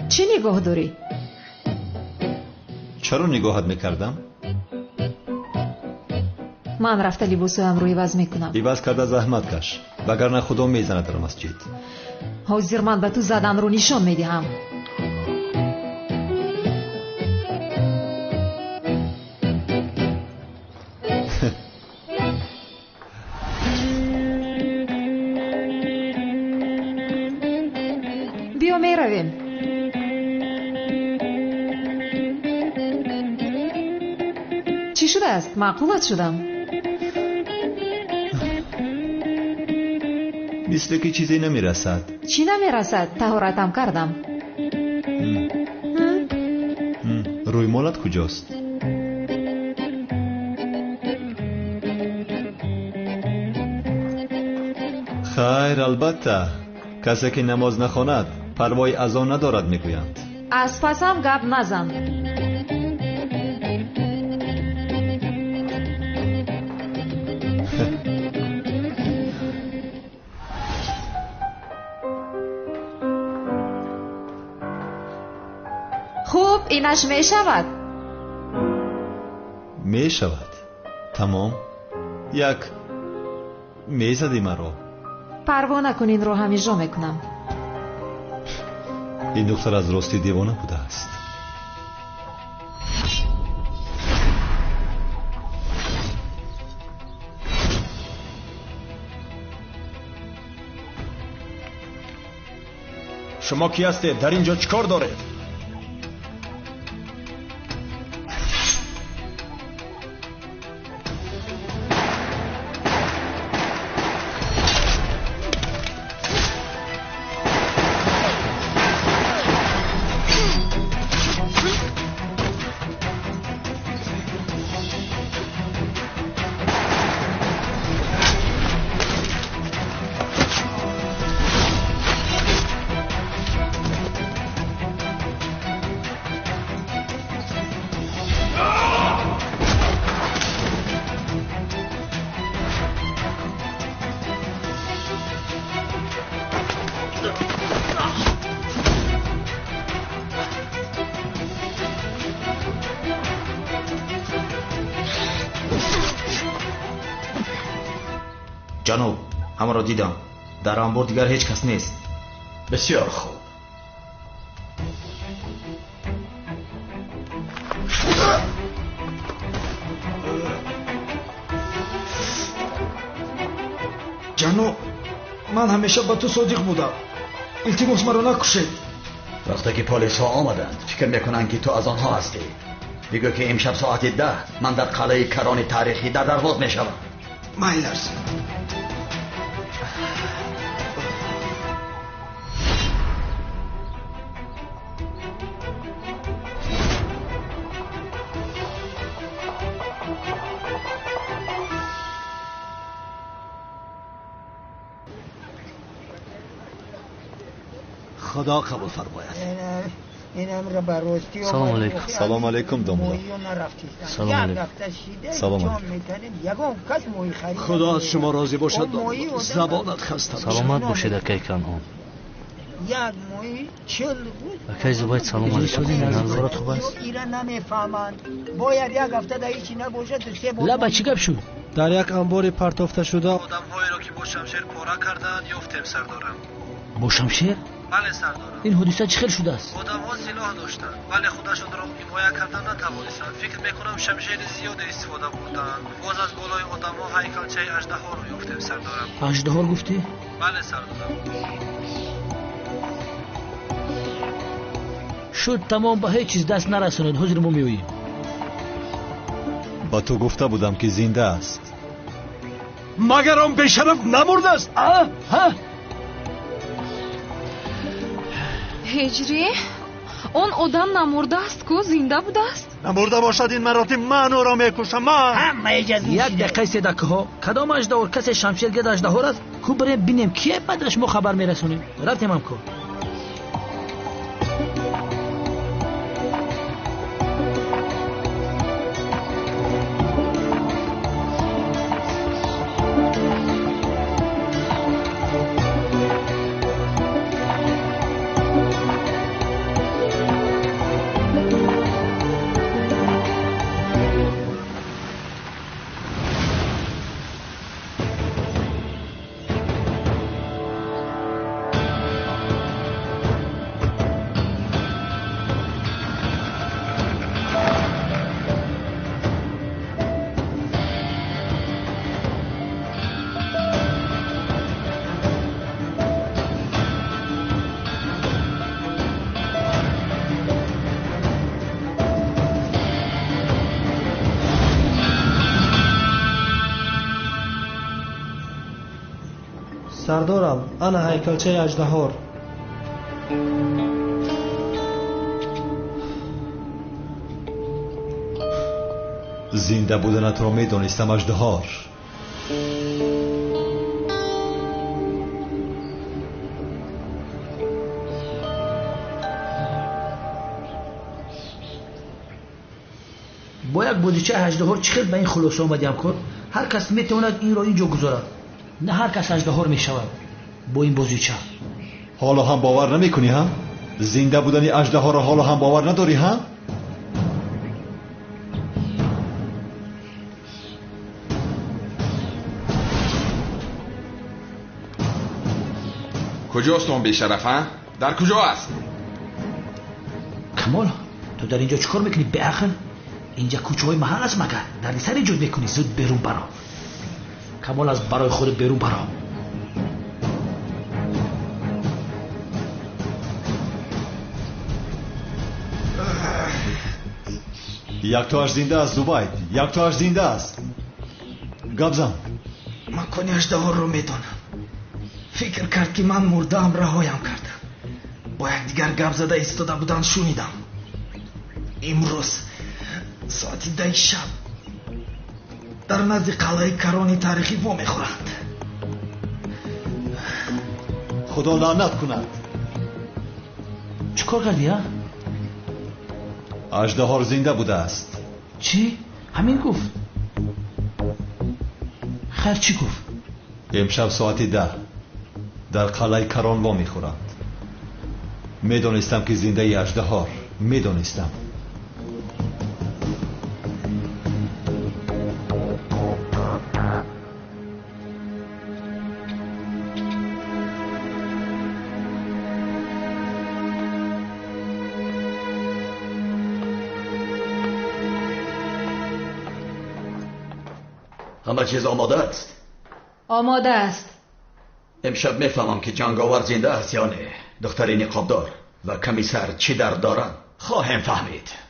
چه نگاه داری؟ چرا نگاهت میکردم؟ من رفته لباسایم رو عوض میکنم. عوض کرده زحمت کش، وگرنه خدا میزنه در مسجد. حاضر من به تو زدن رو نشان میدهم. بیا میرویم. چی شده است؟ معقولت شدم. مثل که چیزی نمیرسد. چی نمیرسد؟ طهارتم کردم. روی مالت کجاست؟ خیر البته کسی که نماز نخواند پروای از آن ندارد میگویند. از پسم گپ نزن. خوب اینش می شود. می شود تمام. یک میزدی مرا. پروا نکنین رو همیشه میکنم. این دختر از راستی دیوانه بوده است. شما کی هستید؟ در اینجا چیکار دارید؟ جناب، همه را دیدم. در انبار دیگر هیچ کس نیست. بسیار خوب. جناب، من همیشه با تو صادق بودم. التماس مرا نکشید. وقتی که پلیس ها آمدند فکر میکنن که تو از آنها هستی. بگو که امشب ساعت 10 من در قلعه کران تاریخی در درواز میشوم. مایلرز. خدا قبول فرماید. اینم را براستی. سلام علیکم. سلام علیکم داماد. سلام علیکم. سلام علیکم. خدا از شما راضی باشد. زبانت خسته. سلامت باشید اکای کنعان. یک موی 40 روز. اکای زباید سلام علیکم. نظرات خوب است؟ ایران نمیفهمند. باید یک هفته در هیچی نباشد. لبا چی گپ شد؟ در یک انبار پرتافته شده آدم‌هایی را که با شمشیر پاره کردند یافتیم سردارم. با شمشیر؟ بله سردارم. این حادثه چه خیلی شده است؟ آدم‌ها سلاح داشتند ولی خودشان را حمایت کردن نتوانستند. فکر می‌کنم شمشیر زیاد استفاده بردند. باز از بالای آدم‌ها هیکلچه اژدها را یافتیم سردارم. اژدها گفتی؟ بله سردارم. شد تمام به هیچ چیز دست نرساند. حضور ما می‌آییم. با تو گفته بودم که زنده است. مگر آن بیشرف نمرده است؟ ها؟ هجری؟ اون آدم نمرده است کو زنده بوده است؟ نمرده باشد این مراتب من او را میکشم. من همه اجازه یک دقیقه صدقه ها کدام اژدها کسی شمشیر گرد اژدها است کو بریم ببینیم کیه بعدش ما خبر میرسونیم. رفتیم هم کو. سردارم انا هیکلچه اژدها. زنده بودنت را میدانستم اژدها. با یک بودجه اژدها چقدر به این خلاصه آمدیم کن. هر کس میتواند این را اینجا گذارد. نه هر کس اژدها میشود با این بازیچه. حالا هم باور نمیکنی ها؟ زنده بودن اژدها را حالا هم باور نداری ها؟ کجاست اون بیشرف ها؟ در کجا است؟ کمال تو در اینجا چیکار میکنی به عقل؟ اینجا کوچه های محل است مگر دردی سر ایجاد میکنی؟ زود بیرون برو. کمال از برای خود بیرون برو. یک تاش زنده است زباید. یک تاش زنده است. گبزم من کنی اژدها رو میدانم. فکر کرد که من مردم رهایم کرد. با یک دیگر گپ زده ایستاده بودن شنیدم. امروز ساعت 10 شب در نزد قلعه کران تاریخی وا میخورند. خدا لعنت کند. چیکار کردی ها؟ اژدها زنده بوده است. چی؟ همین گفت؟ خیر چی گفت؟ امشب ساعت 10 در قلعه کران وا میخورند. میدانستم که زنده اژدها. میدانستم. همه چیز آماده است؟ آماده است. امشب میفهمم که جنگاور زنده است یا نه. دختر نقابدار و کمیسر چی درد دارند خواهم فهمید.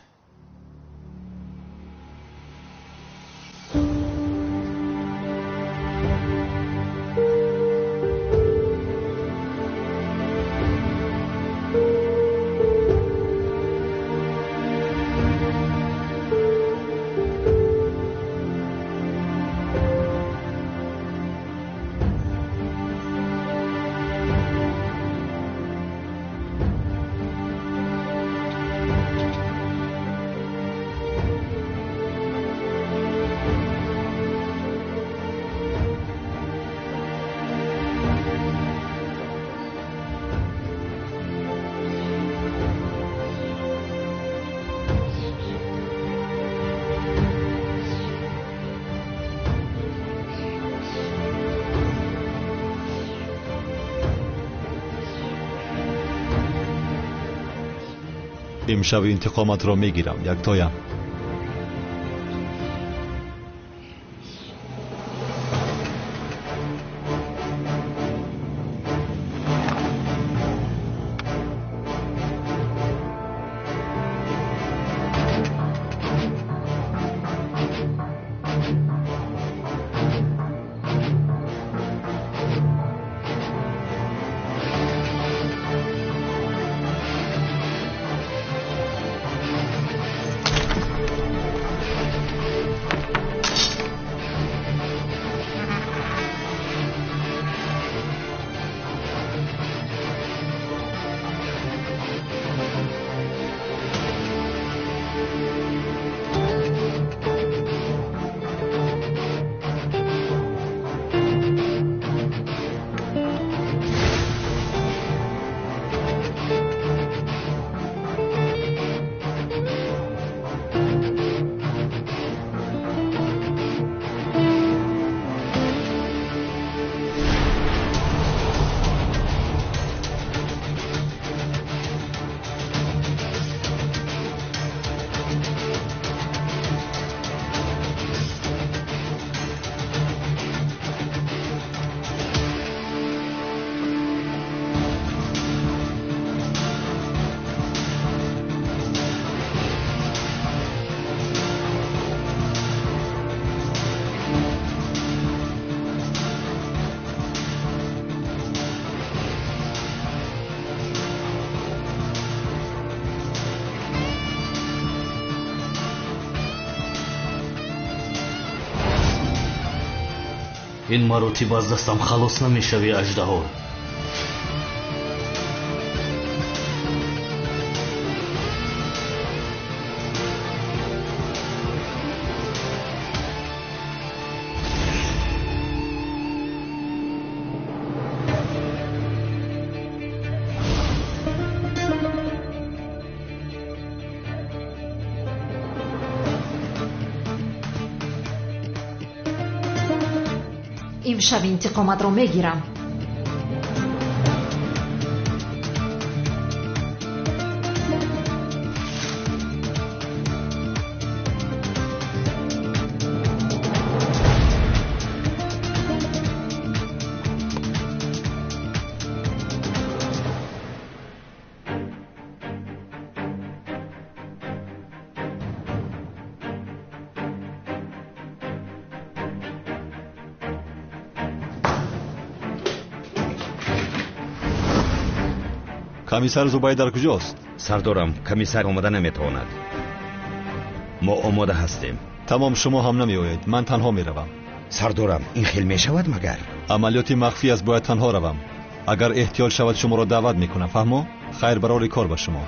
امشب انتقامت را میگیرم یکتایم. این مراتب از دستم خلاص نمیشوی اژدها. امشب انتقامت را میگیرم. کمیسر زبیده کجاست؟ سردارم، کمیسر آمده نمیتواند. ما آماده هستیم. تمام، شما هم نمی آیید. من تنها می روم. سردارم، این خیل می شود مگر؟ عملیات مخفی است، باید تنها روم. اگر احتیاج شود شما را دعوت می کنم. فهمو؟ خیر برای کار با شما.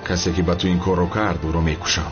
کسی که با تو این کار رو کرد او رو میکشم.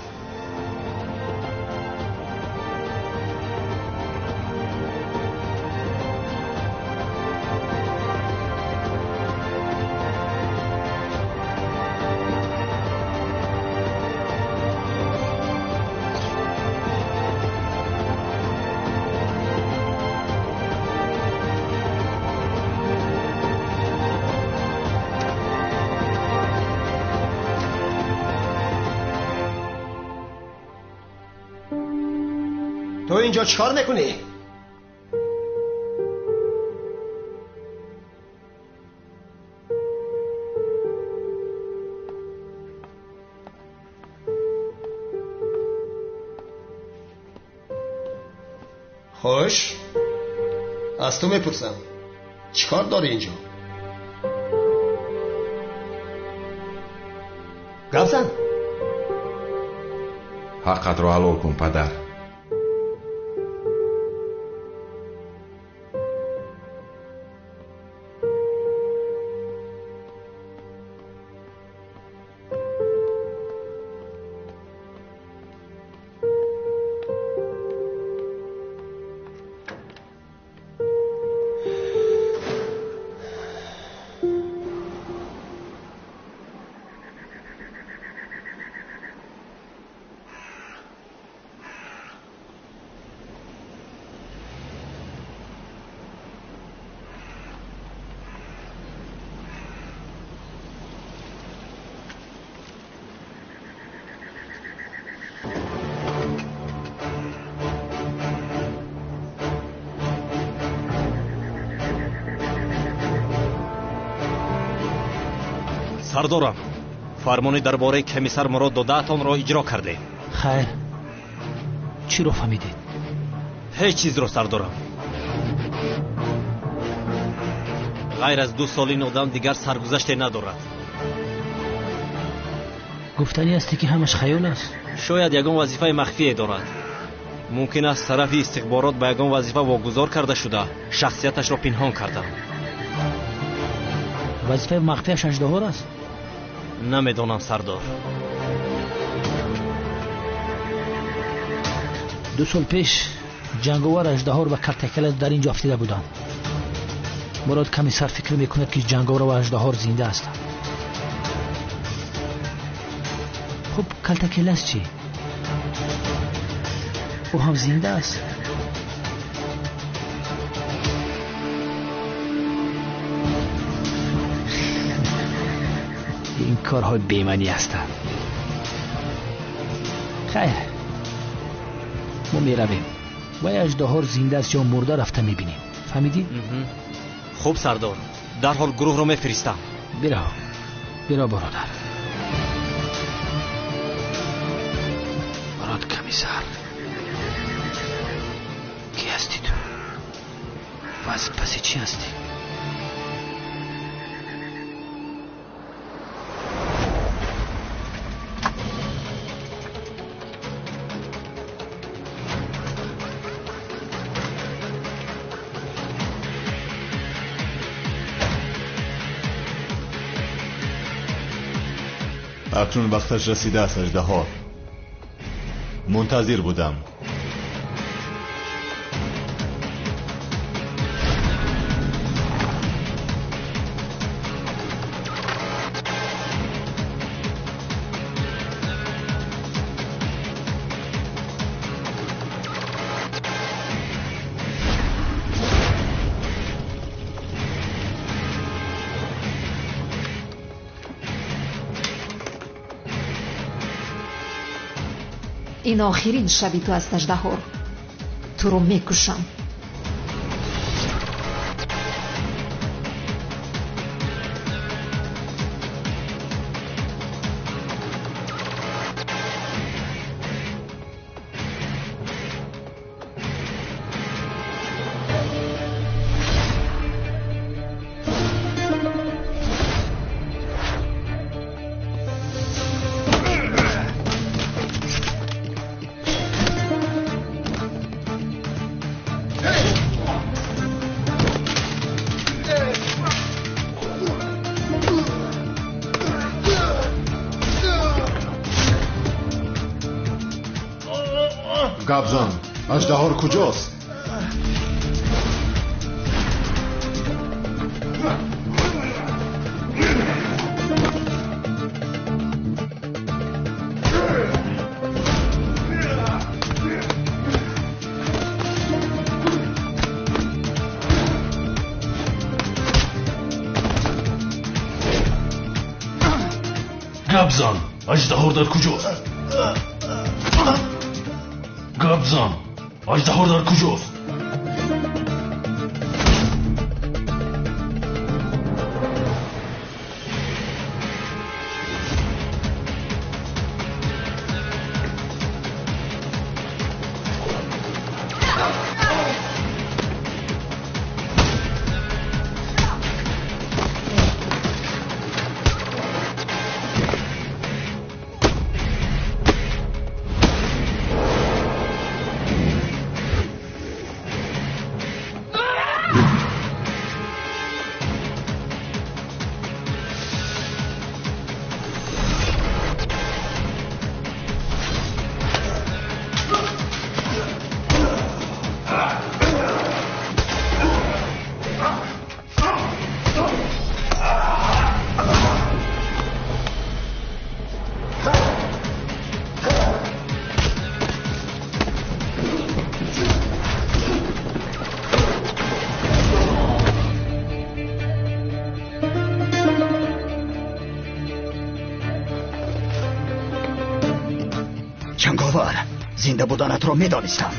تو اینجا چیکار میکنی؟ خوش از تو میپرسم چیکار داری اینجا؟ گپ زن. حقت رو حلال کن پدر. سردارم، فرمانی درباره کمیسر مراد داده‌تان را اجرا کرده. خیر، چی رو فهمیدید؟ هیچ چیز رو سردارم. غیر از 2 سال این آدم دیگر سرگذشتی ندارد. گفتنی است که همش خیال است. شاید یگان وظیفه مخفی دارد. ممکن است طرف استخبارات به یگان وظیفه واگذار کرده شده شخصیتش را پنهان کرده. وظیفه مخفیش اژدها است؟ نمیدانم سردار. 2 سال پیش جنگاور اژدها و کرتکل در اینجا افتیده بودند. مراد کمیسر فکر میکند که جنگاور و اژدها زنده هستند. خب کرتکل است چی؟ او هم زنده است. این کارهای بی‌معنی هستند. خیر، ما میرویم و اژدها زنده است یا مرده رفته میبینیم. فهمیدی؟ خوب سردار، در حال گروه رو میفرستم. برا برادر. مراد کمیسر، کی هستی تو؟ و از پس چی هستی؟ اکنون وقتش رسیده است اژدها. منتظر بودم. این آخرین شبی تو است اژدها. تو رو میکشم. گابزان اژدهار کجاست؟ گابزان اژدهار در کجاست؟ گابزان اژدهار در کجاست؟ جنگاور زنده بودنت را میدانستم.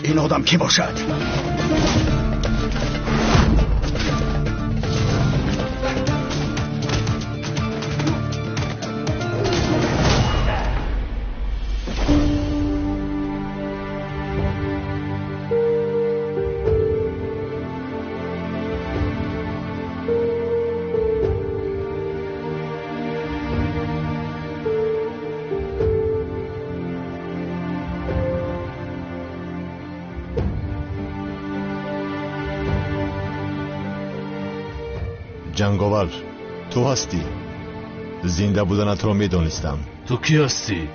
این آدم کی باشد؟ جنگاور تو هستی؟ زنده بودنت را میدانستم. تو کی هستی؟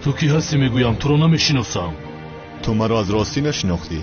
تو کی هستی میگویم، تو را نمیشناسم. تو مرا از راستی نشناختی.